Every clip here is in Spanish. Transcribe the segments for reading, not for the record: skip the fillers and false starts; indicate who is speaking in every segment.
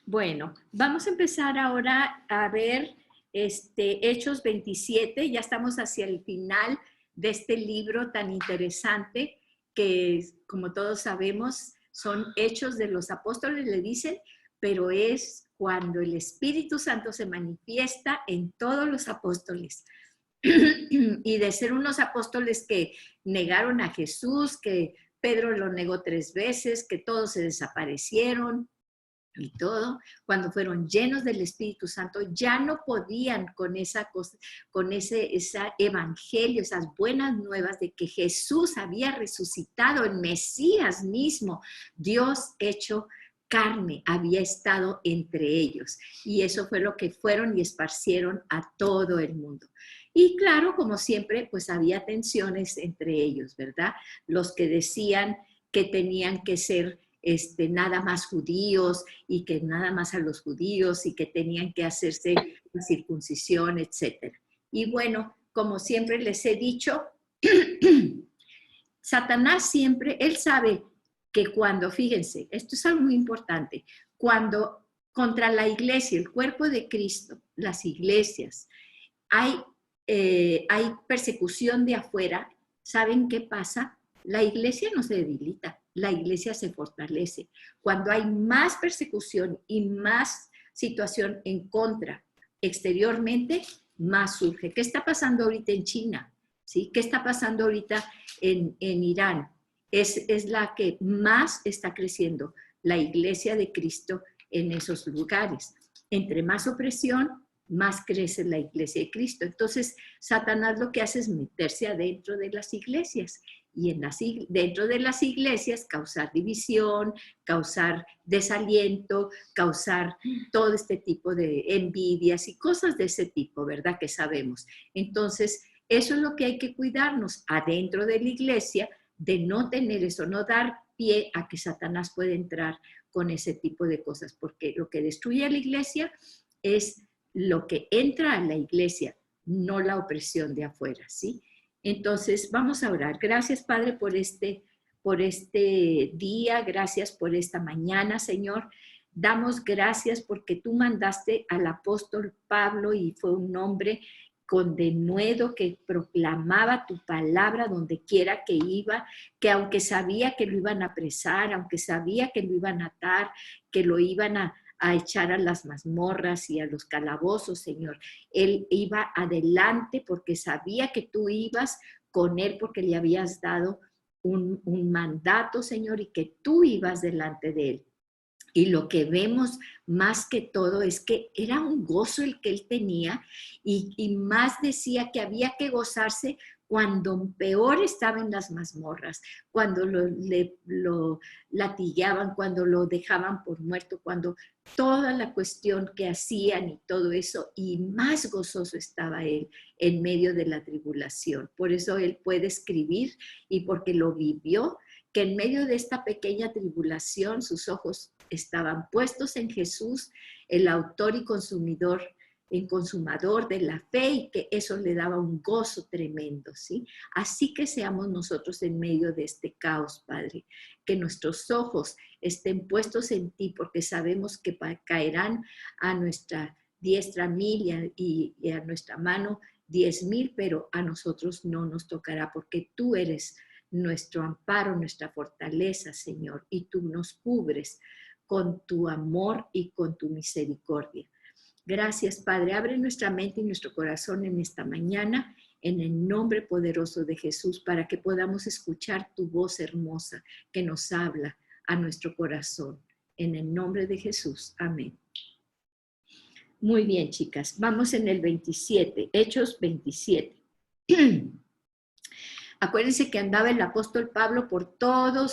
Speaker 1: Bueno, vamos a empezar ahora a ver Hechos 27. Ya estamos hacia el final de este libro tan interesante que, como todos sabemos, son hechos de los apóstoles, le dicen, pero es cuando el Espíritu Santo se manifiesta en todos los apóstoles. Y de ser unos apóstoles que negaron a Jesús, que Pedro lo negó 3 veces, que todos se desaparecieron, y todo, cuando fueron llenos del Espíritu Santo, ya no podían con esa cosa, con ese evangelio, esas buenas nuevas de que Jesús había resucitado, el Mesías mismo, Dios hecho carne, había estado entre ellos. Y eso fue lo que fueron y esparcieron a todo el mundo. Y claro, como siempre, pues había tensiones entre ellos, ¿verdad? Los que decían que tenían que ser nada más judíos y que nada más a los judíos y que tenían que hacerse la circuncisión, etc. Y bueno, como siempre les he dicho, Satanás siempre, él sabe que cuando, fíjense, esto es algo muy importante, cuando contra la iglesia, el cuerpo de Cristo, las iglesias, hay persecución de afuera, ¿saben qué pasa? La iglesia no se debilita, la iglesia se fortalece. Cuando hay más persecución y más situación en contra exteriormente, más surge. ¿Qué está pasando ahorita en China? ¿Sí? ¿Qué está pasando ahorita en Irán? Es la que más está creciendo, la iglesia de Cristo en esos lugares. Entre más opresión, más crece la iglesia de Cristo. Entonces, Satanás lo que hace es meterse adentro de las iglesias y dentro de las iglesias causar división, causar desaliento, causar todo este tipo de envidias y cosas de ese tipo, ¿verdad? Que sabemos. Entonces, eso es lo que hay que cuidarnos adentro de la iglesia, de no tener eso, no dar pie a que Satanás pueda entrar con ese tipo de cosas, porque lo que destruye a la iglesia es lo que entra a la iglesia, no la opresión de afuera, ¿sí? Entonces, vamos a orar. Gracias, Padre, por este día, gracias por esta mañana, Señor. Damos gracias porque tú mandaste al apóstol Pablo y fue un hombre con denuedo que proclamaba tu palabra donde quiera que iba, que aunque sabía que lo iban a apresar, aunque sabía que lo iban a atar, que lo iban a echar a las mazmorras y a los calabozos, Señor. Él iba adelante porque sabía que tú ibas con él porque le habías dado un mandato, Señor, y que tú ibas delante de él. Y lo que vemos más que todo es que era un gozo el que él tenía y más decía que había que gozarse cuando peor estaba en las mazmorras, cuando lo latigaban, cuando lo dejaban por muerto, cuando toda la cuestión que hacían y todo eso, y más gozoso estaba él en medio de la tribulación. Por eso él puede escribir y porque lo vivió, que en medio de esta pequeña tribulación sus ojos estaban puestos en Jesús, el autor y consumador de la fe, y que eso le daba un gozo tremendo, ¿sí? Así que seamos nosotros en medio de este caos, Padre, que nuestros ojos estén puestos en ti, porque sabemos que caerán a nuestra diestra 1000 y a nuestra mano 10,000, pero a nosotros no nos tocará, porque tú eres nuestro amparo, nuestra fortaleza, Señor, y tú nos cubres con tu amor y con tu misericordia. Gracias, Padre. Abre nuestra mente y nuestro corazón en esta mañana, en el nombre poderoso de Jesús, para que podamos escuchar tu voz hermosa que nos habla a nuestro corazón. En el nombre de Jesús. Amén. Muy bien, chicas. Vamos en el 27, Hechos 27. Acuérdense que andaba el apóstol Pablo por todo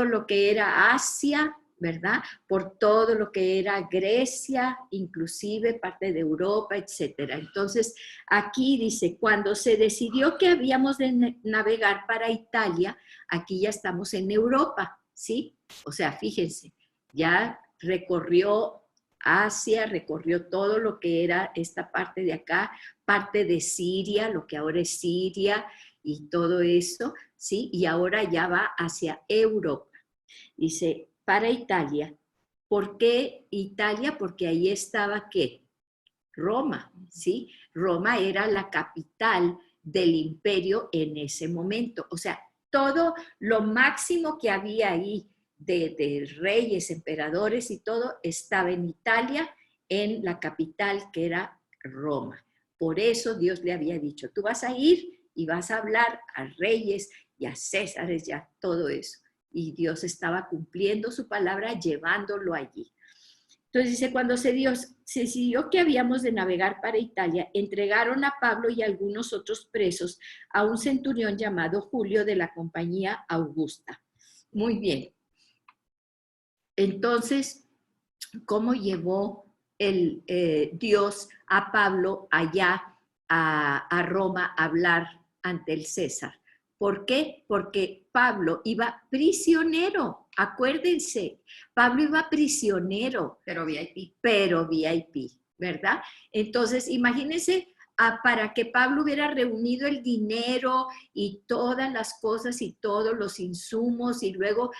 Speaker 1: lo que era Asia, ¿verdad? Por todo lo que era Grecia, inclusive parte de Europa, etcétera. Entonces, aquí dice, cuando se decidió que habíamos de navegar para Italia, aquí ya estamos en Europa, ¿sí? O sea, fíjense, ya recorrió Asia, recorrió todo lo que era esta parte de acá, parte de Siria, lo que ahora es Siria, y todo eso, ¿sí? Y ahora ya va hacia Europa. Dice, para Italia, ¿Por qué Italia? Porque ahí estaba, ¿qué? Roma, ¿sí? Roma era la capital del imperio en ese momento. O sea, todo lo máximo que había ahí de reyes, emperadores y todo, estaba en Italia, en la capital que era Roma. Por eso Dios le había dicho, tú vas a ir y vas a hablar a reyes y a césares y a todo eso. Y Dios estaba cumpliendo su palabra, llevándolo allí. Entonces dice, cuando se decidió que habíamos de navegar para Italia, entregaron a Pablo y a algunos otros presos a un centurión llamado Julio de la compañía Augusta. Muy bien. Entonces, ¿cómo llevó Dios a Pablo allá a Roma a hablar ante el César? ¿Por qué? Porque Pablo iba prisionero, acuérdense, Pablo iba prisionero.
Speaker 2: Pero VIP.
Speaker 1: Pero VIP, ¿verdad? Entonces, imagínense para que Pablo hubiera reunido el dinero y todas las cosas y todos los insumos y luego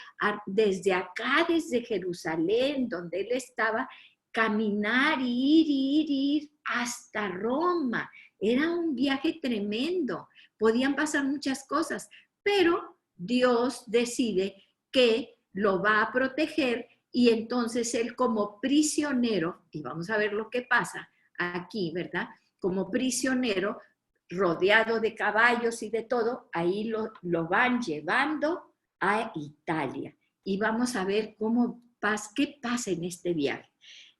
Speaker 1: desde acá, desde Jerusalén, donde él estaba, caminar, ir hasta Roma. Era un viaje tremendo. Podían pasar muchas cosas, pero Dios decide que lo va a proteger y entonces él como prisionero, y vamos a ver lo que pasa aquí, ¿verdad? Como prisionero, rodeado de caballos y de todo, ahí lo van llevando a Italia. Y vamos a ver qué pasa en este viaje.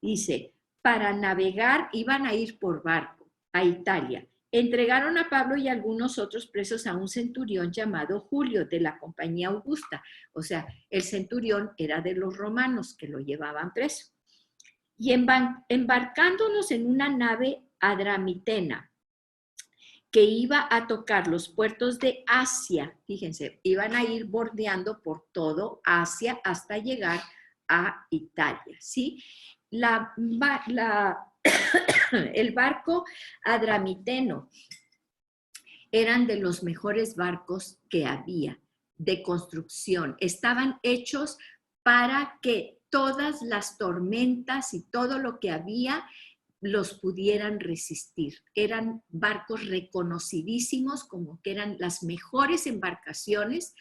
Speaker 1: Dice, para navegar iban a ir por barco a Italia. Entregaron a Pablo y algunos otros presos a un centurión llamado Julio de la compañía Augusta. O sea, el centurión era de los romanos que lo llevaban preso. Y embarcándonos en una nave adramitena que iba a tocar los puertos de Asia, fíjense, iban a ir bordeando por todo Asia hasta llegar a Italia, ¿sí? El barco adramiteno eran de los mejores barcos que había de construcción. Estaban hechos para que todas las tormentas y todo lo que había los pudieran resistir. Eran barcos reconocidísimos como que eran las mejores embarcaciones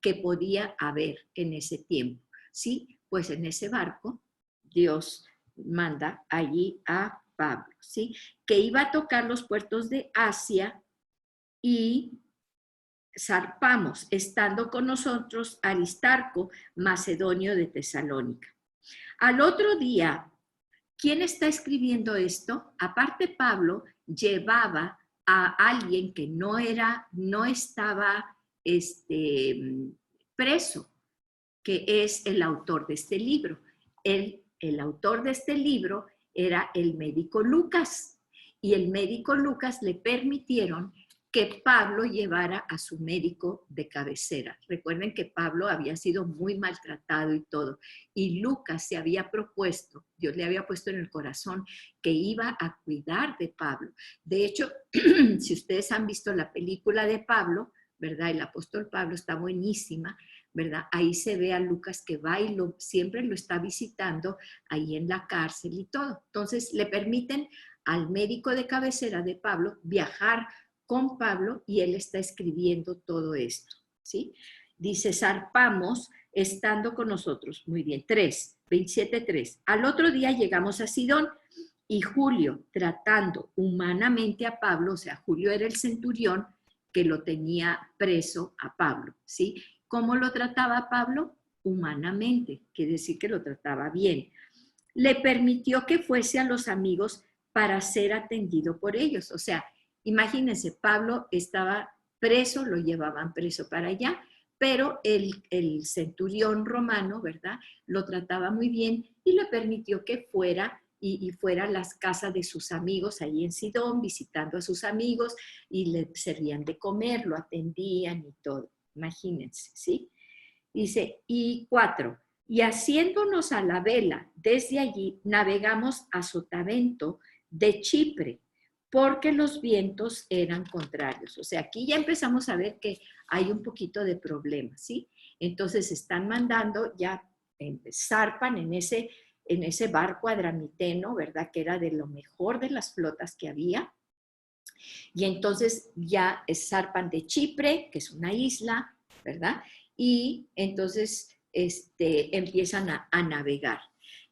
Speaker 1: que podía haber en ese tiempo. Sí, pues en ese barco Dios manda allí a Pablo, ¿sí? Que iba a tocar los puertos de Asia y zarpamos, estando con nosotros Aristarco, macedonio de Tesalónica. Al otro día, ¿quién está escribiendo esto? Aparte Pablo llevaba a alguien que no estaba preso, que es el autor de este libro. El autor de este libro era el médico Lucas, y el médico Lucas le permitieron que Pablo llevara a su médico de cabecera. Recuerden que Pablo había sido muy maltratado y todo, y Lucas se había propuesto, Dios le había puesto en el corazón que iba a cuidar de Pablo. De hecho, si ustedes han visto la película de Pablo, ¿verdad? El apóstol Pablo está buenísima, ¿verdad? Ahí se ve a Lucas que va y siempre lo está visitando ahí en la cárcel y todo. Entonces le permiten al médico de cabecera de Pablo viajar con Pablo y él está escribiendo todo esto, ¿sí? Dice, zarpamos estando con nosotros. Muy bien, 27:3. Al otro día llegamos a Sidón y Julio, tratando humanamente a Pablo, o sea, Julio era el centurión que lo tenía preso a Pablo, ¿sí? ¿Cómo lo trataba Pablo? Humanamente, quiere decir que lo trataba bien. Le permitió que fuese a los amigos para ser atendido por ellos. O sea, imagínense, Pablo estaba preso, lo llevaban preso para allá, pero el centurión romano, ¿verdad? Lo trataba muy bien y le permitió que fuera y fuera a las casas de sus amigos ahí en Sidón, visitando a sus amigos y le servían de comer, lo atendían y todo. Imagínense, ¿sí? Dice, y 4, y haciéndonos a la vela, desde allí navegamos a Sotavento de Chipre, porque los vientos eran contrarios. O sea, aquí ya empezamos a ver que hay un poquito de problema, ¿sí? Entonces están mandando, ya zarpan en ese en ese barco adramiteno, ¿verdad? Que era de lo mejor de las flotas que había. Y entonces ya zarpan de Chipre, que es una isla, ¿verdad? Y entonces empiezan a navegar.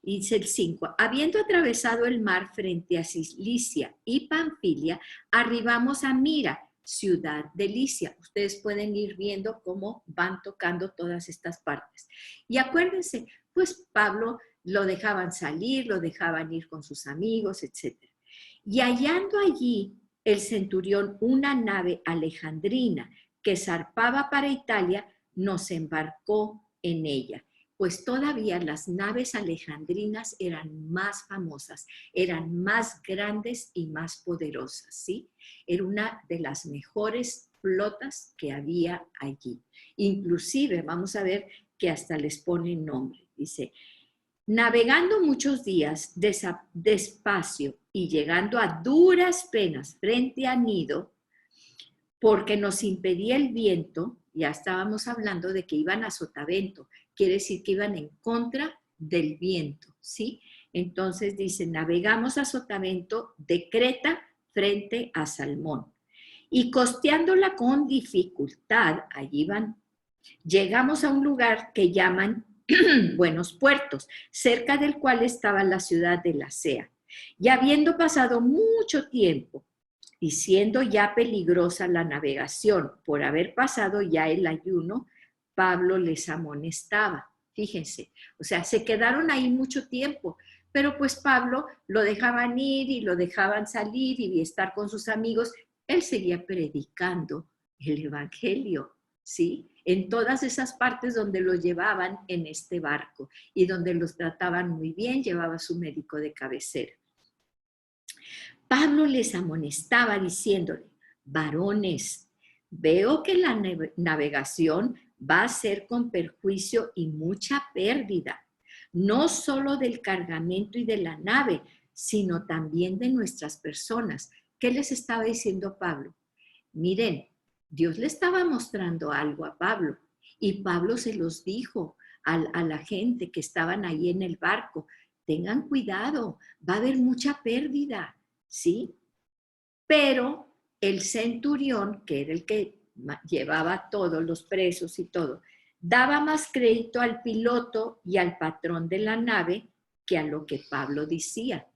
Speaker 1: Y dice el 5, habiendo atravesado el mar frente a Cilicia y Panfilia, arribamos a Mira, ciudad de Licia. Ustedes pueden ir viendo cómo van tocando todas estas partes. Y acuérdense, pues Pablo lo dejaban salir, lo dejaban ir con sus amigos, etc. Y hallando allí el centurión una nave alejandrina que zarpaba para Italia, nos embarcó en ella. Pues todavía las naves alejandrinas eran más famosas, eran más grandes y más poderosas, ¿sí? Era una de las mejores flotas que había allí. Inclusive, vamos a ver que hasta les pone nombre. Dice, navegando muchos días despacio y llegando a duras penas frente a Nido, porque nos impedía el viento, ya estábamos hablando de que iban a sotavento, quiere decir que iban en contra del viento, ¿sí? Entonces dice, navegamos a sotavento de Creta frente a Salmón. Y costeándola con dificultad, allí van, llegamos a un lugar que llaman Buenos Puertos, cerca del cual estaba la ciudad de Lasea. Y habiendo pasado mucho tiempo, y siendo ya peligrosa la navegación por haber pasado ya el ayuno, Pablo les amonestaba. Fíjense, o sea, se quedaron ahí mucho tiempo, pero pues Pablo lo dejaban ir y lo dejaban salir y estar con sus amigos. Él seguía predicando el evangelio, ¿sí? En todas esas partes donde los llevaban en este barco y donde los trataban muy bien, llevaba su médico de cabecera. Pablo les amonestaba diciéndole, varones, veo que la navegación va a ser con perjuicio y mucha pérdida, no solo del cargamento y de la nave, sino también de nuestras personas. ¿Qué les estaba diciendo Pablo? Miren, Dios le estaba mostrando algo a Pablo y Pablo se los dijo a la gente que estaban ahí en el barco. Tengan cuidado, va a haber mucha pérdida, ¿sí? Pero el centurión, que era el que llevaba todos los presos y todo, daba más crédito al piloto y al patrón de la nave que a lo que Pablo decía.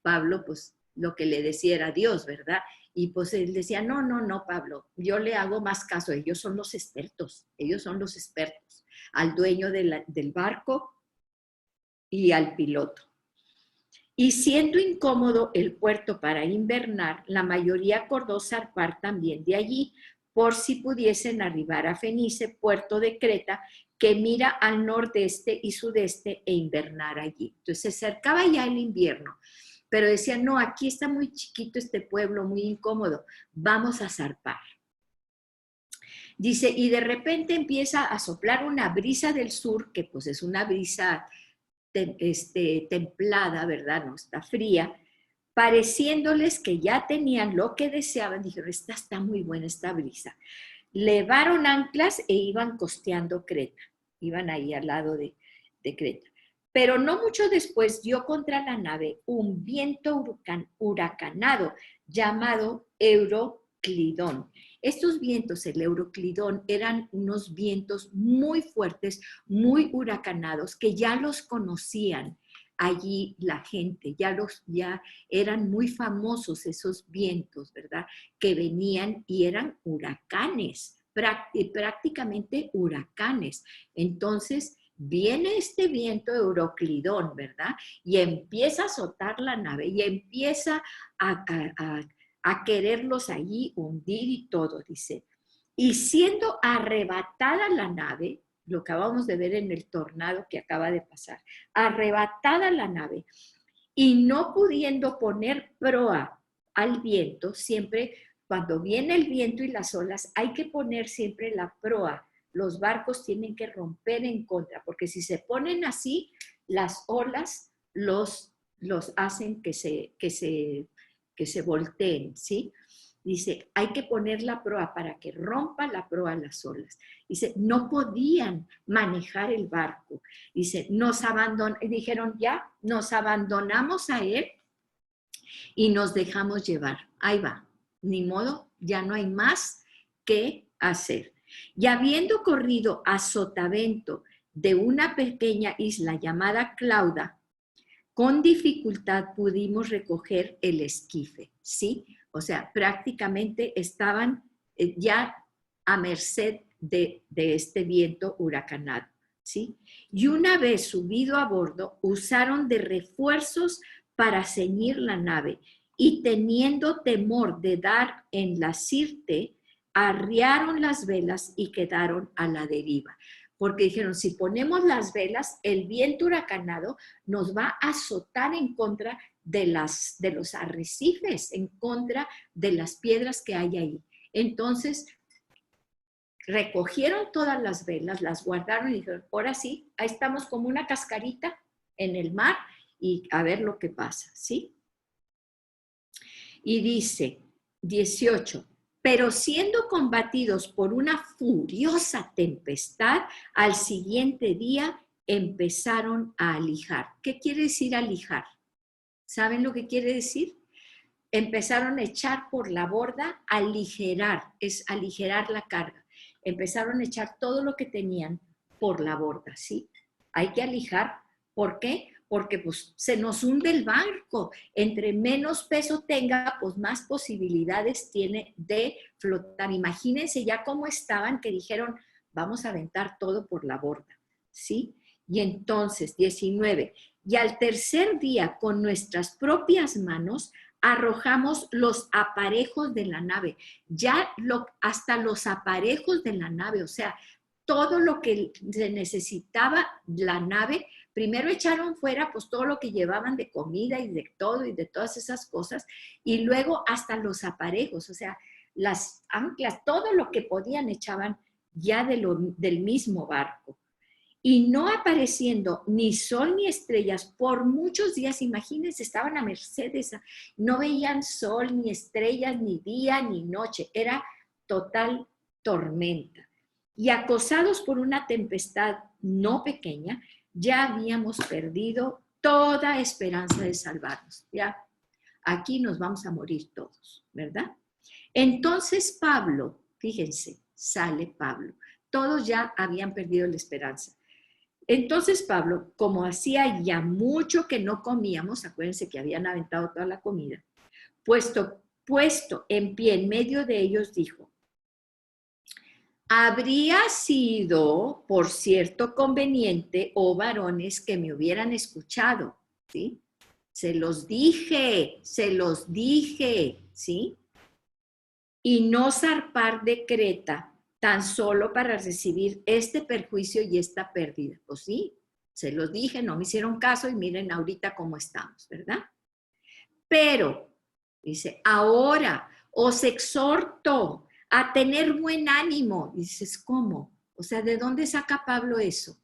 Speaker 1: Pablo, pues, lo que le decía era Dios, ¿verdad? Y pues él decía, no, no, no, Pablo, yo le hago más caso, ellos son los expertos, al dueño del barco y al piloto. Y siendo incómodo el puerto para invernar, la mayoría acordó zarpar también de allí, por si pudiesen arribar a Fenice, puerto de Creta, que mira al nordeste y sudeste, e invernar allí. Entonces se acercaba ya el invierno, pero decían, no, aquí está muy chiquito este pueblo, muy incómodo, vamos a zarpar. Dice, y de repente empieza a soplar una brisa del sur, que pues es una brisa templada, ¿verdad? No está fría, pareciéndoles que ya tenían lo que deseaban. Dijeron, esta está muy buena esta brisa. Levaron anclas e iban costeando Creta, iban ahí al lado de Creta. Pero no mucho después dio contra la nave un viento huracanado llamado Euroclidón. Estos vientos, el Euroclidón, eran unos vientos muy fuertes, muy huracanados, que ya los conocían allí la gente, ya eran muy famosos esos vientos, ¿verdad? Que venían y eran huracanes, prácticamente huracanes. Entonces, viene este viento Euroclidón, ¿verdad? Y empieza a azotar la nave y empieza a quererlos allí hundir y todo, dice. Y siendo arrebatada la nave, lo acabamos de ver en el tornado que acaba de pasar, arrebatada la nave y no pudiendo poner proa al viento, siempre cuando viene el viento y las olas, hay que poner siempre la proa. Los barcos tienen que romper en contra, porque si se ponen así, las olas los hacen que se volteen, ¿sí? Dice, hay que poner la proa para que rompa la proa las olas. Dice, no podían manejar el barco. Dice, dijeron ya, nos abandonamos a él y nos dejamos llevar. Ahí va, ni modo, ya no hay más que hacer. Y habiendo corrido a sotavento de una pequeña isla llamada Clauda, con dificultad pudimos recoger el esquife, ¿sí? O sea, prácticamente estaban ya a merced de este viento huracanado, ¿sí? Y una vez subido a bordo, usaron de refuerzos para ceñir la nave y teniendo temor de dar en la sirte, arriaron las velas y quedaron a la deriva. Porque dijeron, si ponemos las velas, el viento huracanado nos va a azotar en contra de los arrecifes, en contra de las piedras que hay ahí. Entonces, recogieron todas las velas, las guardaron y dijeron, ahora sí, ahí estamos como una cascarita en el mar y a ver lo que pasa, ¿sí? Y dice, 18, pero siendo combatidos por una furiosa tempestad, al siguiente día empezaron a alijar. ¿Qué quiere decir alijar? ¿Saben lo que quiere decir? Empezaron a echar por la borda, aligerar, es aligerar la carga. Empezaron a echar todo lo que tenían por la borda, ¿sí? Hay que alijar. ¿Por qué? Porque pues, se nos hunde el barco. Entre menos peso tenga, pues más posibilidades tiene de flotar. Imagínense ya cómo estaban que dijeron, vamos a aventar todo por la borda, ¿sí? Y entonces, 19, y al tercer día con nuestras propias manos arrojamos los aparejos de la nave, hasta los aparejos de la nave, o sea, todo lo que se necesitaba la nave, primero echaron fuera pues todo lo que llevaban de comida y de todo y de todas esas cosas, y luego hasta los aparejos, o sea, las anclas, todo lo que podían echaban ya del mismo barco. Y no apareciendo ni sol ni estrellas por muchos días, imagínense, estaban a mercedes, no veían sol, ni estrellas, ni día, ni noche, era total tormenta. Y acosados por una tempestad no pequeña, ya habíamos perdido toda esperanza de salvarnos. Ya, aquí nos vamos a morir todos, ¿verdad? Entonces Pablo, fíjense, sale Pablo. Todos ya habían perdido la esperanza. Entonces Pablo, como hacía ya mucho que no comíamos, acuérdense que habían aventado toda la comida, puesto en pie en medio de ellos, dijo, habría sido, por cierto, conveniente, oh varones, que me hubieran escuchado, ¿sí? Se los dije, ¿sí? Y no zarpar de Creta tan solo para recibir este perjuicio y esta pérdida. Pues sí, se los dije, no me hicieron caso y miren ahorita cómo estamos, ¿verdad? Pero, dice, ahora os exhorto a tener buen ánimo. Y dices, ¿cómo? O sea, ¿de dónde saca Pablo eso?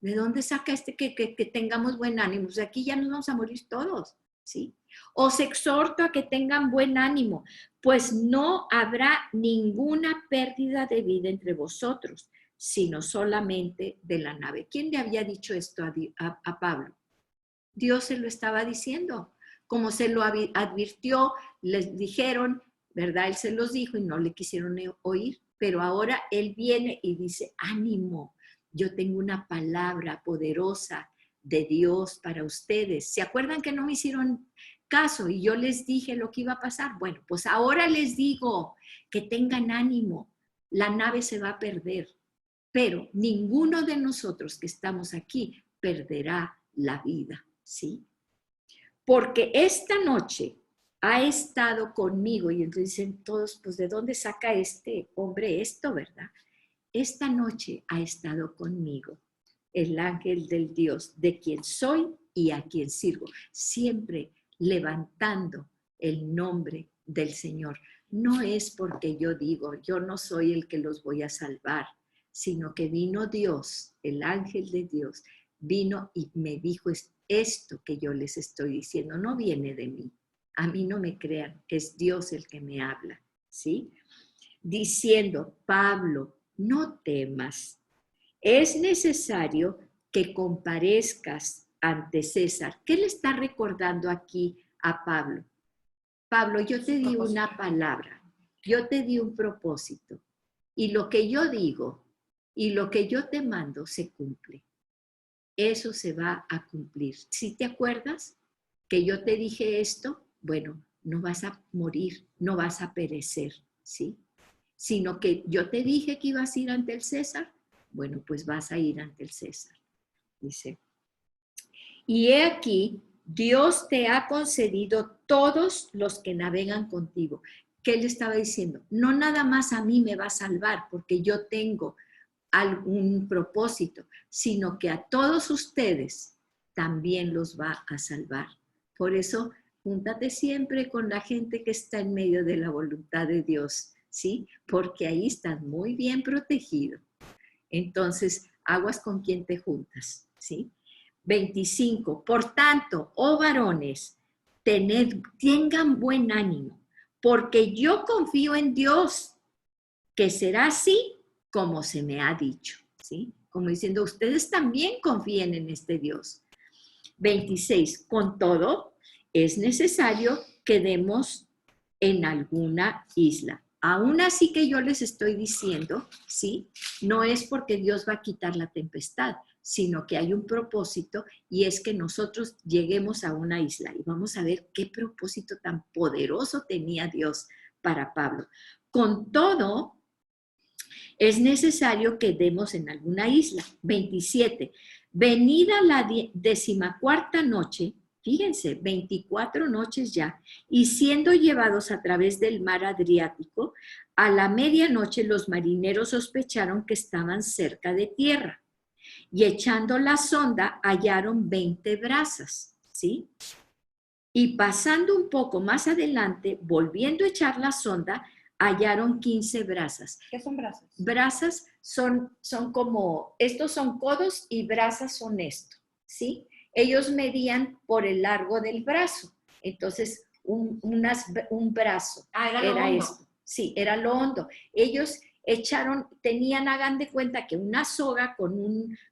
Speaker 1: ¿De dónde saca que tengamos buen ánimo? O sea, aquí ya nos vamos a morir todos, ¿sí? Os exhorto a que tengan buen ánimo, pues no habrá ninguna pérdida de vida entre vosotros, sino solamente de la nave. ¿Quién le había dicho esto a Pablo? Dios se lo estaba diciendo. Como se lo advirtió, les dijeron, ¿verdad? Él se los dijo y no le quisieron oír, pero ahora él viene y dice, ánimo, yo tengo una palabra poderosa de Dios para ustedes. ¿Se acuerdan que no me hicieron caso y yo les dije lo que iba a pasar? Bueno, pues ahora les digo que tengan ánimo, la nave se va a perder, pero ninguno de nosotros que estamos aquí perderá la vida, ¿sí? Porque esta noche ha estado conmigo, y entonces dicen todos, pues ¿de dónde saca este hombre esto, verdad? Esta noche ha estado conmigo el ángel del Dios, de quien soy y a quien sirvo, siempre levantando el nombre del Señor. No es porque yo digo, yo no soy el que los voy a salvar, sino que vino Dios, el ángel de Dios, vino y me dijo esto que yo les estoy diciendo, no viene de mí. a mí no me crean, es Dios el que me habla, ¿sí? Diciendo, Pablo, no temas, es necesario que comparezcas ante César. ¿Qué le está recordando aquí a Pablo? Pablo, yo te di una palabra, yo te di un propósito, y lo que yo digo y lo que yo te mando se cumple. Eso se va a cumplir. Si te acuerdas que yo te dije esto, bueno, no vas a morir, no vas a perecer, ¿sí? Sino que yo te dije que ibas a ir ante el César, bueno, pues vas a ir ante el César, dice. Y he aquí, Dios te ha concedido todos los que navegan contigo. ¿Qué le estaba diciendo? No nada más a mí me va a salvar, porque yo tengo algún propósito, sino que a todos ustedes también los va a salvar. Por eso, júntate siempre con la gente que está en medio de la voluntad de Dios, ¿sí? Porque ahí estás muy bien protegido. Entonces, aguas con quien te juntas, ¿sí? 25. Por tanto, oh varones, tengan buen ánimo, porque yo confío en Dios, que será así como se me ha dicho, ¿sí? Como diciendo, ustedes también confíen en este Dios. 26. Con todo, es necesario que demos en alguna isla. Aún así que yo les estoy diciendo, ¿sí? No es porque Dios va a quitar la tempestad, sino que hay un propósito y es que nosotros lleguemos a una isla. Y vamos a ver qué propósito tan poderoso tenía Dios para Pablo. Con todo, es necesario que demos en alguna isla. 27. Venida la 14ª noche, fíjense, 24 noches ya, y siendo llevados a través del mar Adriático, a la medianoche los marineros sospecharon que estaban cerca de tierra, y echando la sonda hallaron 20 brazas, ¿sí? Y pasando un poco más adelante, volviendo a echar la sonda, hallaron 15 brazas.
Speaker 2: ¿Qué son brazas?
Speaker 1: Brazas son como, estos son codos y brazas son esto, ¿sí? Ellos medían por el largo del brazo. Entonces, un brazo
Speaker 2: era
Speaker 1: esto. Sí, era lo hondo. Ellos tenían, hagan de cuenta que una soga con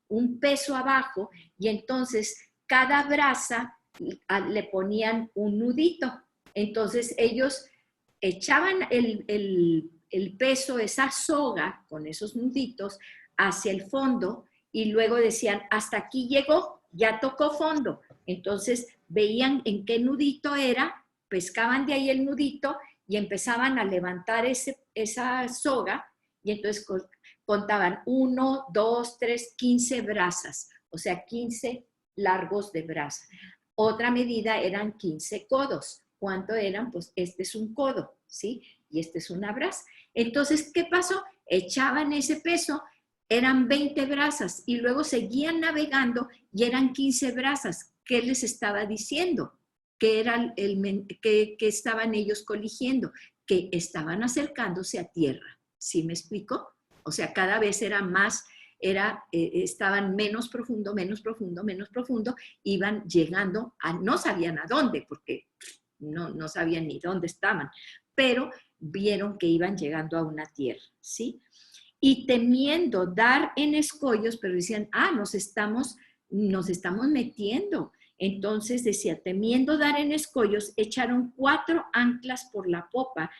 Speaker 1: un peso abajo y entonces cada braza le ponían un nudito. Entonces ellos echaban el peso, esa soga con esos nuditos hacia el fondo y luego decían, hasta aquí llegó, ya tocó fondo. Entonces veían en qué nudito era, pescaban de ahí el nudito y empezaban a levantar esa soga y entonces contaban 1, 2, 3, 15 brazas, o sea, 15 largos de brasa. Otra medida eran 15 codos. ¿Cuánto eran? Pues este es un codo, ¿sí? Y este es una brasa. Entonces, ¿qué pasó? Echaban ese peso, eran 20 brazas y luego seguían navegando y eran 15 brazas. ¿Qué les estaba diciendo? ¿Qué era que estaban ellos coligiendo? Que estaban acercándose a tierra. ¿Sí me explico? O sea, cada vez era más, estaban menos profundo, iban llegando no sabían a dónde, porque no sabían ni dónde estaban, pero vieron que iban llegando a una tierra, ¿sí? Y temiendo dar en escollos, pero decían, nos estamos metiendo. Entonces decía, temiendo dar en escollos, echaron 4 anclas por la popa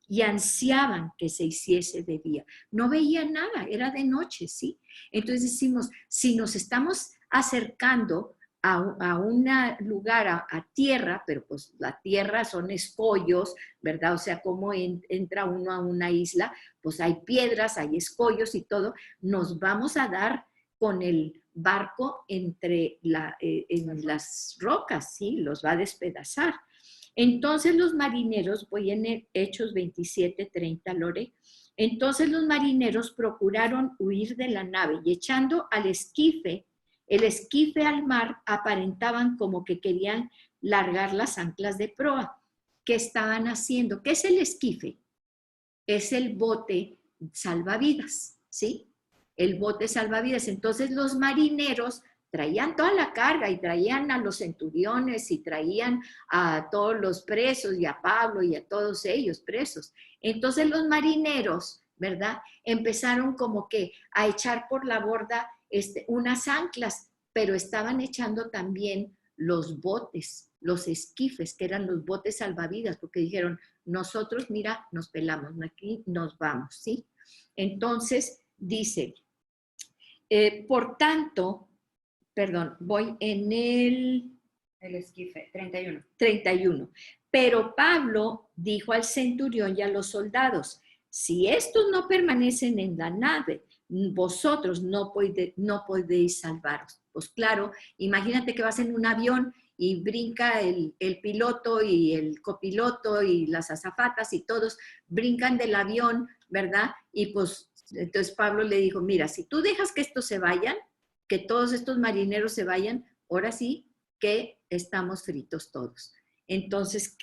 Speaker 1: y ansiaban que se hiciese de día. No veían nada, era de noche, ¿sí? Entonces decimos, si nos estamos acercando a un lugar, a tierra, pero pues la tierra son escollos, ¿verdad? O sea, como entra uno a una isla, pues hay piedras, hay escollos y todo, nos vamos a dar con el barco entre en las rocas, ¿sí? Los va a despedazar. Entonces los marineros, voy en Hechos 27:30, Lore, entonces los marineros procuraron huir de la nave y echando el esquife al mar, aparentaban como que querían largar las anclas de proa. ¿Qué estaban haciendo? ¿Qué es el esquife? Es el bote salvavidas, ¿sí? El bote salvavidas. Entonces los marineros traían toda la carga y traían a los centuriones y traían a todos los presos y a Pablo y a todos ellos presos. Entonces los marineros, ¿verdad? Empezaron como que a echar por la borda unas anclas, pero estaban echando también los botes, los esquifes, que eran los botes salvavidas, porque dijeron, nosotros, mira, nos pelamos, aquí nos vamos, ¿sí? Entonces, dice, por tanto, perdón, voy en
Speaker 2: el esquife, 31.
Speaker 1: 31. Pero Pablo dijo al centurión y a los soldados, si estos no permanecen en la nave, vosotros no podéis salvaros. Pues claro, imagínate que vas en un avión y brinca el piloto y el copiloto y las azafatas y todos brincan del avión, ¿verdad? Y pues entonces Pablo le dijo, mira, si tú dejas que estos se vayan, que todos estos marineros se vayan, ahora sí que estamos fritos todos. Entonces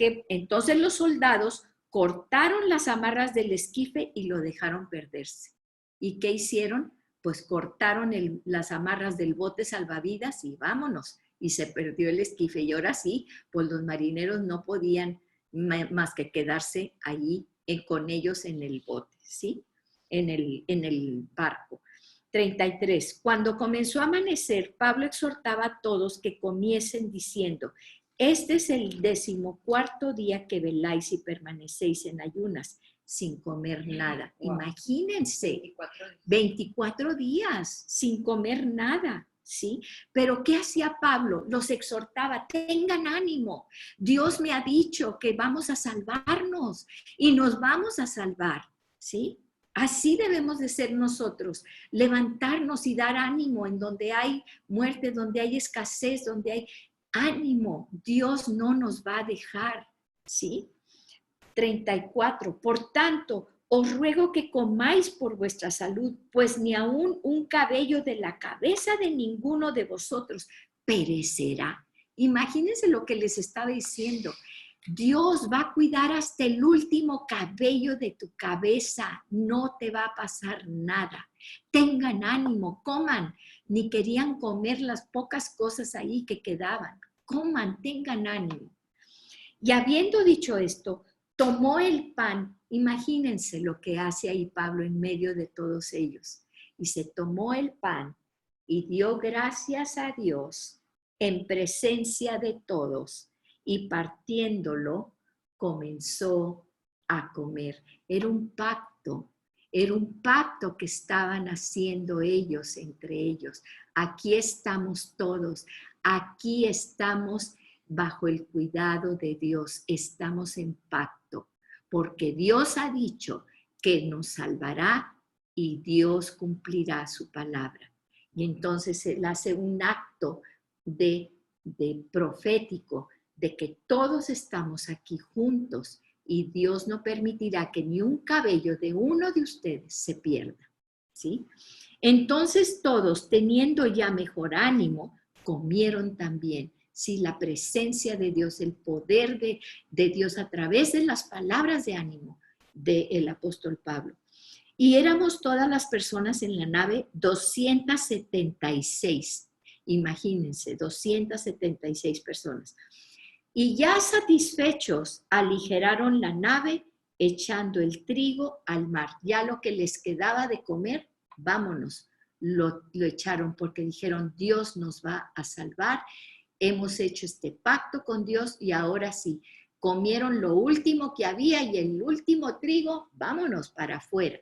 Speaker 1: los soldados cortaron las amarras del esquife y lo dejaron perderse. ¿Y qué hicieron? Pues cortaron las amarras del bote salvavidas y vámonos. Y se perdió el esquife. Y ahora sí, pues los marineros no podían más que quedarse allí con ellos en el bote, ¿sí? En el barco. 33. Cuando comenzó a amanecer, Pablo exhortaba a todos que comiesen diciendo, este es el 14º día que veláis y permanecéis en ayunas, sin comer nada. Wow. Imagínense, 24 días sin comer nada, ¿sí? Pero ¿qué hacía Pablo? Los exhortaba, tengan ánimo. Dios me ha dicho que vamos a salvarnos y nos vamos a salvar, ¿sí? Así debemos de ser nosotros, levantarnos y dar ánimo en donde hay muerte, donde hay escasez, donde hay ánimo. Dios no nos va a dejar, ¿sí? 34. Por tanto, os ruego que comáis por vuestra salud, pues ni aun un cabello de la cabeza de ninguno de vosotros perecerá. Imagínense lo que les estaba diciendo. Dios va a cuidar hasta el último cabello de tu cabeza. No te va a pasar nada. Tengan ánimo, coman. Ni querían comer las pocas cosas ahí que quedaban. Coman, tengan ánimo. Y habiendo dicho esto, tomó el pan. Imagínense lo que hace ahí Pablo en medio de todos ellos. Y se tomó el pan y dio gracias a Dios en presencia de todos. Y partiéndolo, comenzó a comer. Era un pacto que estaban haciendo ellos entre ellos. Aquí estamos todos, aquí estamos bajo el cuidado de Dios, estamos en pacto, porque Dios ha dicho que nos salvará y Dios cumplirá su palabra. Y entonces él hace un acto de profético, de que todos estamos aquí juntos y Dios no permitirá que ni un cabello de uno de ustedes se pierda, ¿sí? Entonces todos, teniendo ya mejor ánimo, comieron también. Sí, la presencia de Dios, el poder de Dios a través de las palabras de ánimo del apóstol Pablo. Y éramos todas las personas en la nave 276. Imagínense, 276 personas. Y ya satisfechos, aligeraron la nave echando el trigo al mar. Ya lo que les quedaba de comer, vámonos, lo echaron porque dijeron, Dios nos va a salvar. Hemos hecho este pacto con Dios y ahora sí, comieron lo último que había y el último trigo, vámonos para afuera.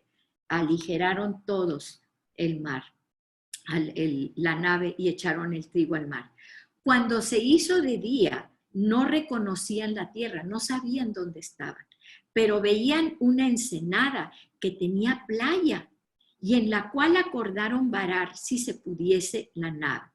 Speaker 1: Aligeraron todos el mar, la nave y echaron el trigo al mar. Cuando se hizo de día, no reconocían la tierra, no sabían dónde estaban, pero veían una ensenada que tenía playa y en la cual acordaron varar si se pudiese la nave.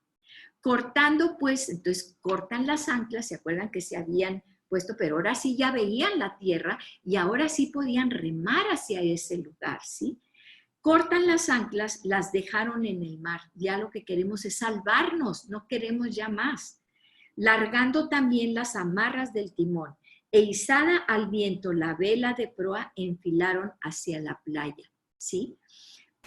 Speaker 1: Cortando pues, entonces cortan las anclas, se acuerdan que se habían puesto, pero ahora sí ya veían la tierra y ahora sí podían remar hacia ese lugar, ¿sí? Cortan las anclas, las dejaron en el mar, ya lo que queremos es salvarnos, no queremos ya más. Largando también las amarras del timón e izada al viento la vela de proa, enfilaron hacia la playa, ¿sí?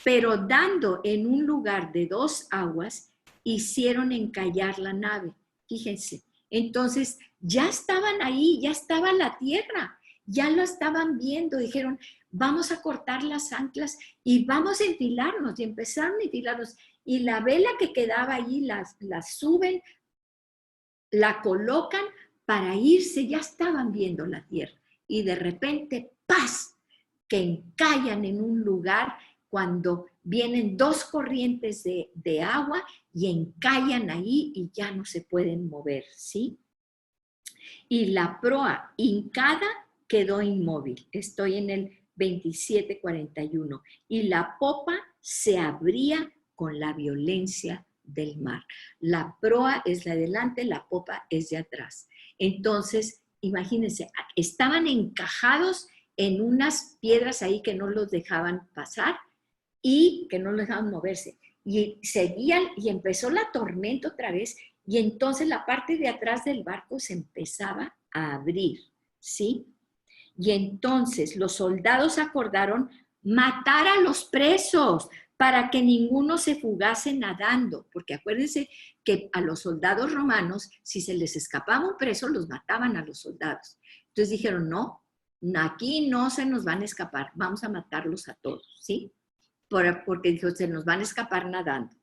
Speaker 1: Pero dando en un lugar de 2 aguas, hicieron encallar la nave. Fíjense, entonces ya estaban ahí, ya estaba la tierra, ya lo estaban viendo, dijeron, vamos a cortar las anclas y vamos a enfilarnos, y empezaron a enfilarnos, y la vela que quedaba ahí la suben, la colocan para irse, ya estaban viendo la tierra, y de repente, ¡paz!, que encallan en un lugar cuando vienen dos corrientes de agua y encallan ahí y ya no se pueden mover, ¿sí? Y la proa hincada quedó inmóvil. Estoy en el 27:41. Y la popa se abría con la violencia del mar. La proa es la de delante, la popa es de atrás. Entonces, imagínense, estaban encajados en unas piedras ahí que no los dejaban pasar y que no los dejaban moverse. Y seguían y empezó la tormenta otra vez y entonces la parte de atrás del barco se empezaba a abrir, ¿sí? Y entonces los soldados acordaron matar a los presos para que ninguno se fugase nadando, porque acuérdense que a los soldados romanos, si se les escapaba un preso, los mataban a los soldados. Entonces dijeron, no, aquí no se nos van a escapar, vamos a matarlos a todos, ¿sí? Porque dijo, se nos van a escapar nadando.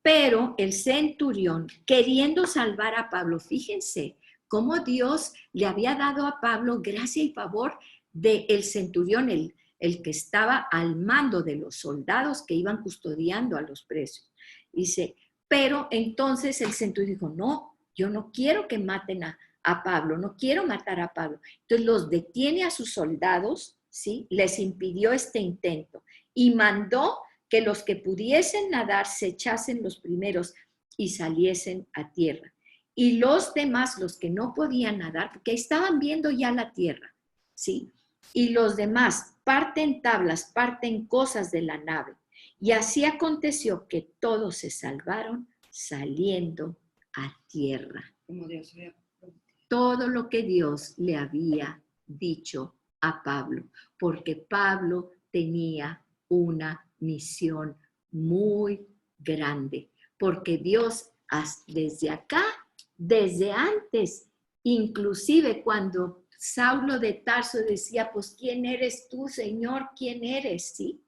Speaker 1: Pero el centurión, queriendo salvar a Pablo, fíjense cómo Dios le había dado a Pablo gracia y favor del centurión, el que estaba al mando de los soldados que iban custodiando a los presos. Dice, pero entonces el centurión dijo, no, yo no quiero que maten a Pablo, no quiero matar a Pablo. Entonces los detiene a sus soldados, ¿sí? Les impidió este intento y mandó que los que pudiesen nadar se echasen los primeros y saliesen a tierra. Y los demás, los que no podían nadar, porque estaban viendo ya la tierra, ¿sí? Y los demás parten tablas, parten cosas de la nave. Y así aconteció que todos se salvaron saliendo a tierra.
Speaker 2: Como Dios había prometido.
Speaker 1: Todo lo que Dios le había dicho a Pablo, porque Pablo tenía una misión muy grande, porque Dios desde acá, desde antes, inclusive cuando Saulo de Tarso decía, pues, ¿quién eres tú, Señor? ¿Quién eres? ¿Sí?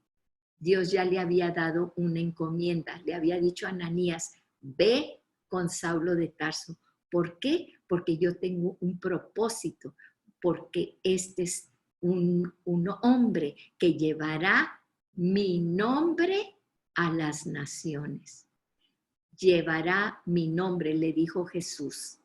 Speaker 1: Dios ya le había dado una encomienda, le había dicho a Ananías, ve con Saulo de Tarso. ¿Por qué? Porque yo tengo un propósito, porque este es un hombre que llevará mi nombre a las naciones. Llevará mi nombre, le dijo Jesús.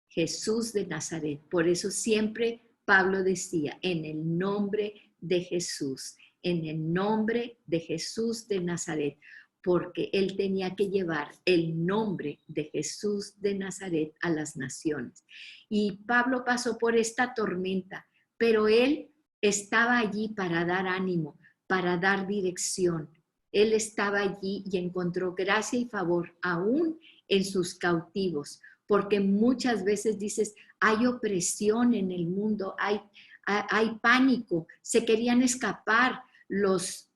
Speaker 1: Jesús de Nazaret. Por eso siempre Pablo decía, en el nombre de Jesús, en el nombre de Jesús de Nazaret, porque él tenía que llevar el nombre de Jesús de Nazaret a las naciones. Y Pablo pasó por esta tormenta, pero él estaba allí para dar ánimo, para dar dirección. Él estaba allí y encontró gracia y favor aún en sus cautivos, porque muchas veces dices, hay opresión en el mundo, hay pánico, se querían escapar los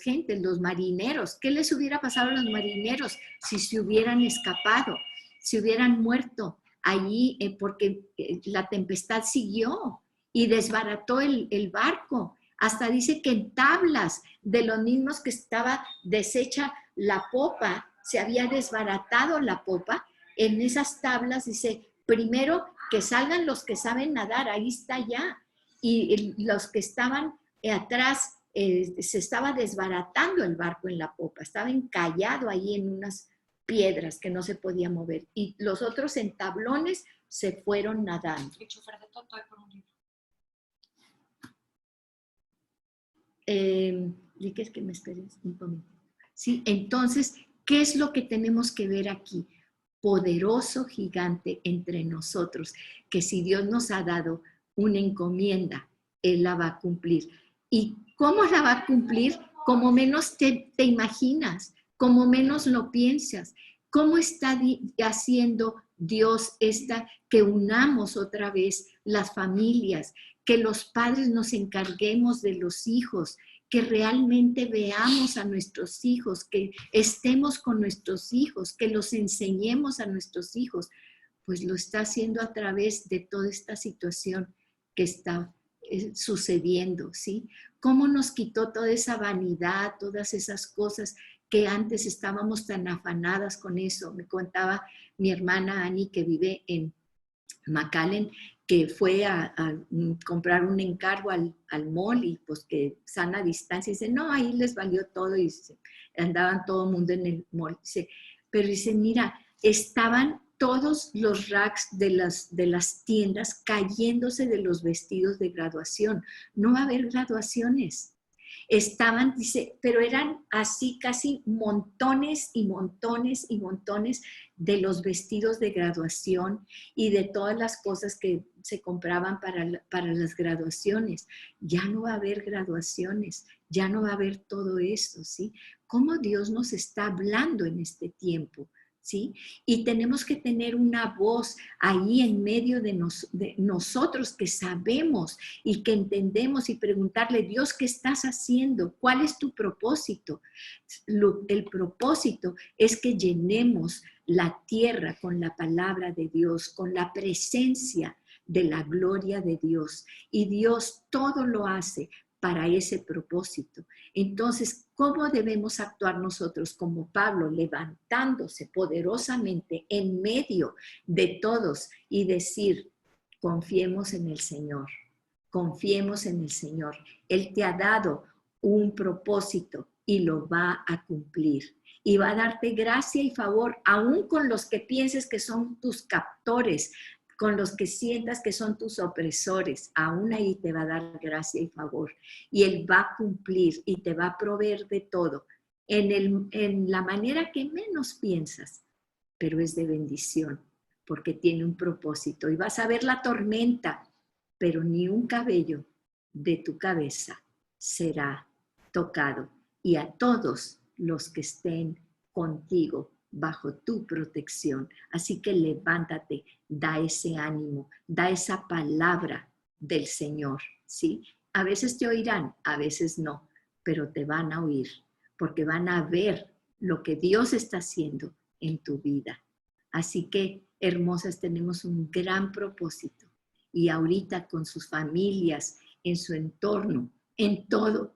Speaker 1: gentes, los marineros. ¿Qué les hubiera pasado a los marineros si se hubieran escapado, si hubieran muerto allí? Porque la tempestad siguió y desbarató el barco. Hasta dice que en tablas de los mismos que estaba deshecha la popa, se había desbaratado la popa. En esas tablas dice, primero que salgan los que saben nadar, ahí está ya. Y los que estaban atrás, se estaba desbaratando el barco en la popa, estaba encallado ahí en unas piedras que no se podía mover. Y los otros en tablones se fueron nadando.
Speaker 2: El chofer de Toto es por un libro.
Speaker 1: ¿Y qué es que me esperes un momento? Sí, entonces, ¿qué es lo que tenemos que ver aquí? Poderoso gigante entre nosotros, que si Dios nos ha dado una encomienda, Él la va a cumplir. ¿Y cómo la va a cumplir? Como menos te imaginas, como menos lo piensas. ¿Cómo está haciendo Dios que unamos otra vez las familias, que los padres nos encarguemos de los hijos, que realmente veamos a nuestros hijos, que estemos con nuestros hijos, que los enseñemos a nuestros hijos, pues lo está haciendo a través de toda esta situación que está sucediendo, ¿sí? ¿Cómo nos quitó toda esa vanidad, todas esas cosas que antes estábamos tan afanadas con eso? Me contaba mi hermana Annie, que vive en McAllen, que fue a comprar un encargo al mall y pues que sana distancia. Y dice, no, ahí les valió todo y andaban todo el mundo en el mall. Dice, pero dice, mira, estaban todos los racks de las tiendas cayéndose de los vestidos de graduación. No va a haber graduaciones. Estaban, dice, pero eran así casi montones y montones y montones de los vestidos de graduación y de todas las cosas que se compraban para las graduaciones. Ya no va a haber graduaciones, ya no va a haber todo eso, ¿sí? ¿Cómo Dios nos está hablando en este tiempo? ¿Sí? Y tenemos que tener una voz ahí en medio de nosotros que sabemos y que entendemos y preguntarle, Dios, ¿qué estás haciendo? ¿Cuál es tu propósito? El propósito es que llenemos la tierra con la palabra de Dios, con la presencia de la gloria de Dios. Y Dios todo lo hace para ese propósito. Entonces, ¿cómo debemos actuar nosotros como Pablo, levantándose poderosamente en medio de todos y decir, confiemos en el Señor, confiemos en el Señor. Él te ha dado un propósito y lo va a cumplir. Y va a darte gracia y favor, aún con los que pienses que son tus captores, con los que sientas que son tus opresores, aún ahí te va a dar gracia y favor. Y Él va a cumplir y te va a proveer de todo en la manera que menos piensas, pero es de bendición, porque tiene un propósito. Y vas a ver la tormenta, pero ni un cabello de tu cabeza será tocado. Y a todos los que estén contigo bajo tu protección. Así que levántate, da ese ánimo, da esa palabra del Señor, ¿sí? A veces te oirán, a veces no, pero te van a oír, porque van a ver lo que Dios está haciendo en tu vida. Así que, hermosas, tenemos un gran propósito. Y ahorita con sus familias, en su entorno, en todo,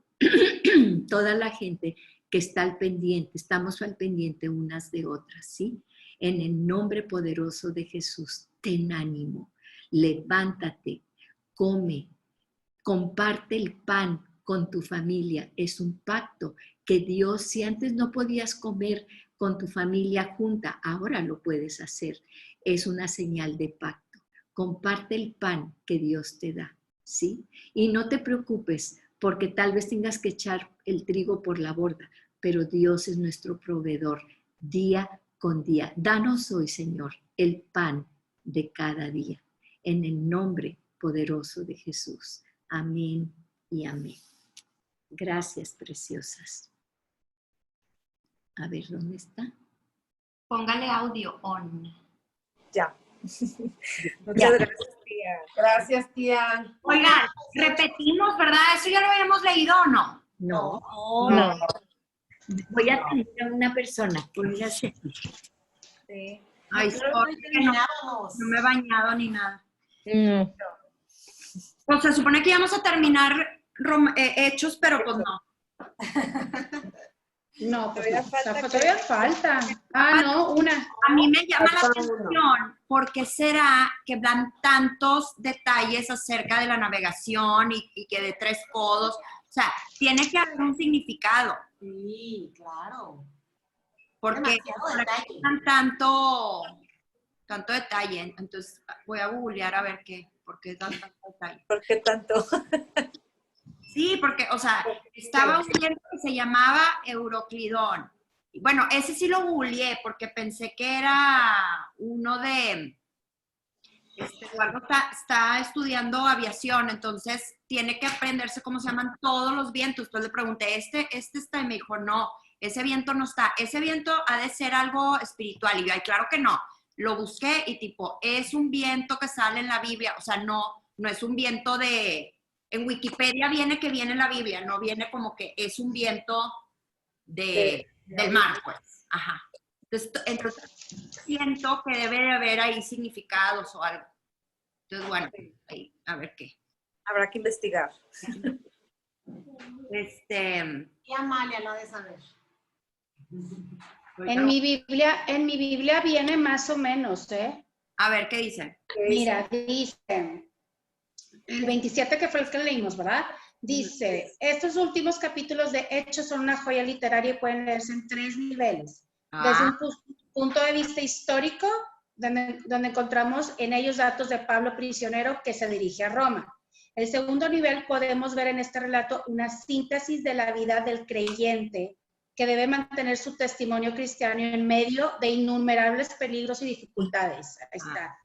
Speaker 1: toda la gente que está al pendiente, estamos al pendiente unas de otras, ¿sí? En el nombre poderoso de Jesús, ten ánimo, levántate, come, comparte el pan con tu familia. Es un pacto que Dios, si antes no podías comer con tu familia junta, ahora lo puedes hacer. Es una señal de pacto. Comparte el pan que Dios te da, ¿sí? Y no te preocupes porque tal vez tengas que echar el trigo por la borda, pero Dios es nuestro proveedor día con día. Danos hoy, Señor, el pan de cada día. En el nombre poderoso de Jesús. Amén y amén. Gracias, preciosas. A ver, ¿dónde está?
Speaker 2: Póngale audio on.
Speaker 3: Ya. Muchas gracias, tía. Gracias, tía.
Speaker 2: Oigan, repetimos, ¿verdad? ¿Eso ya lo habíamos leído o no?
Speaker 1: No.
Speaker 3: No.
Speaker 1: Voy a tener a una persona. Póngase.
Speaker 3: Sí.
Speaker 2: Ay, sorry, que no me he bañado ni nada. Pues se supone que íbamos a terminar hechos, pero pues no.
Speaker 4: No, pues
Speaker 3: Todavía
Speaker 4: falta. Ah, no, una.
Speaker 2: A mí me llama la
Speaker 3: Falta
Speaker 2: atención porque será que dan tantos detalles acerca de la navegación y que de 3 codos. O sea, tiene que haber un significado.
Speaker 5: Sí, claro.
Speaker 2: Porque
Speaker 5: Demasiado detalle.
Speaker 2: dan tanto detalle. Entonces voy a googlear a ver por qué dan tanto detalle.
Speaker 3: ¿Por qué tanto?
Speaker 2: Sí, porque, o sea, estaba un libro que se llamaba Euroclidón. Y bueno, ese sí lo googleé porque pensé que era uno de... Eduardo está estudiando aviación, entonces tiene que aprenderse cómo se llaman todos los vientos. Entonces le pregunté, ¿este está? Y me dijo, no, ese viento no está. Ese viento ha de ser algo espiritual. Y yo, ay, claro que no. Lo busqué y tipo, es un viento que sale en la Biblia. O sea, no es un viento de En Wikipedia viene que viene la Biblia, no viene como que es un viento del mar, pues. Ajá. Entonces, siento que debe de haber ahí significados o algo. Entonces, bueno, ahí, a ver qué.
Speaker 3: Habrá que investigar.
Speaker 5: Y Amalia no ha de saber.
Speaker 4: En mi Biblia viene más o menos, ¿eh?
Speaker 2: A ver, ¿qué dice?
Speaker 4: Mira, dice, el 27 que fue el que leímos, ¿verdad? Dice, estos últimos capítulos de Hechos son una joya literaria y pueden leerse en 3 niveles. Desde un punto de vista histórico, donde encontramos en ellos datos de Pablo prisionero que se dirige a Roma. El segundo nivel podemos ver en este relato una síntesis de la vida del creyente que debe mantener su testimonio cristiano en medio de innumerables peligros y dificultades. Ahí está.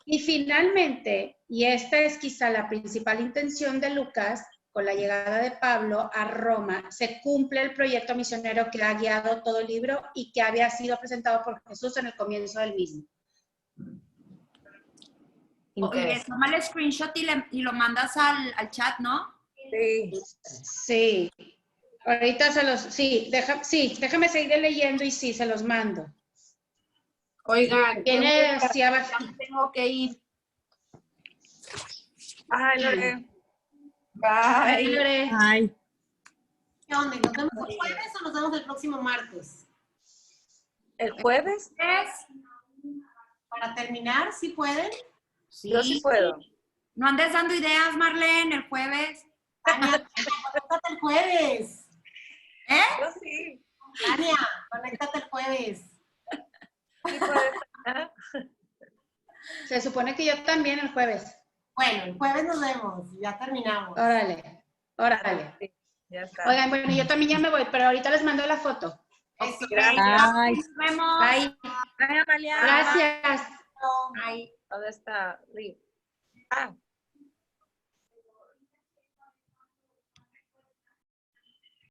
Speaker 4: Y finalmente, y esta es quizá la principal intención de Lucas, con la llegada de Pablo a Roma, se cumple el proyecto misionero que ha guiado todo el libro y que había sido presentado por Jesús en el comienzo del mismo.
Speaker 2: Oye, toma el screenshot y lo mandas al chat, ¿no?
Speaker 3: Sí.
Speaker 4: Sí. Ahorita déjame seguir leyendo y sí, se los mando.
Speaker 3: Oigan,
Speaker 4: Viene así abajo.
Speaker 3: tengo que ir. Ay, Lore. Bye.
Speaker 6: Ay,
Speaker 5: ¿Qué onda? ¿Nos vemos el jueves o nos vemos el próximo martes?
Speaker 3: ¿El jueves?
Speaker 5: Para terminar, ¿sí pueden?
Speaker 3: Yo sí puedo.
Speaker 2: No andes dando ideas, Marlene, el jueves.
Speaker 5: Tania, conéctate el jueves.
Speaker 3: Yo sí.
Speaker 5: Tania, conéctate el jueves.
Speaker 3: Sí puedes. ¿Ah?
Speaker 4: Se supone que yo también el jueves.
Speaker 5: Bueno, el jueves nos vemos. Ya terminamos.
Speaker 4: Órale, órale.
Speaker 3: Sí, ya está.
Speaker 4: Oigan, bueno, yo también ya me voy, pero ahorita les mando la foto.
Speaker 5: Eso.
Speaker 6: ay.
Speaker 2: Nos vemos.
Speaker 4: Bye.
Speaker 3: Ay, Amalia.
Speaker 4: Gracias.
Speaker 2: Bye.
Speaker 3: ¿Dónde está Lee? Ah,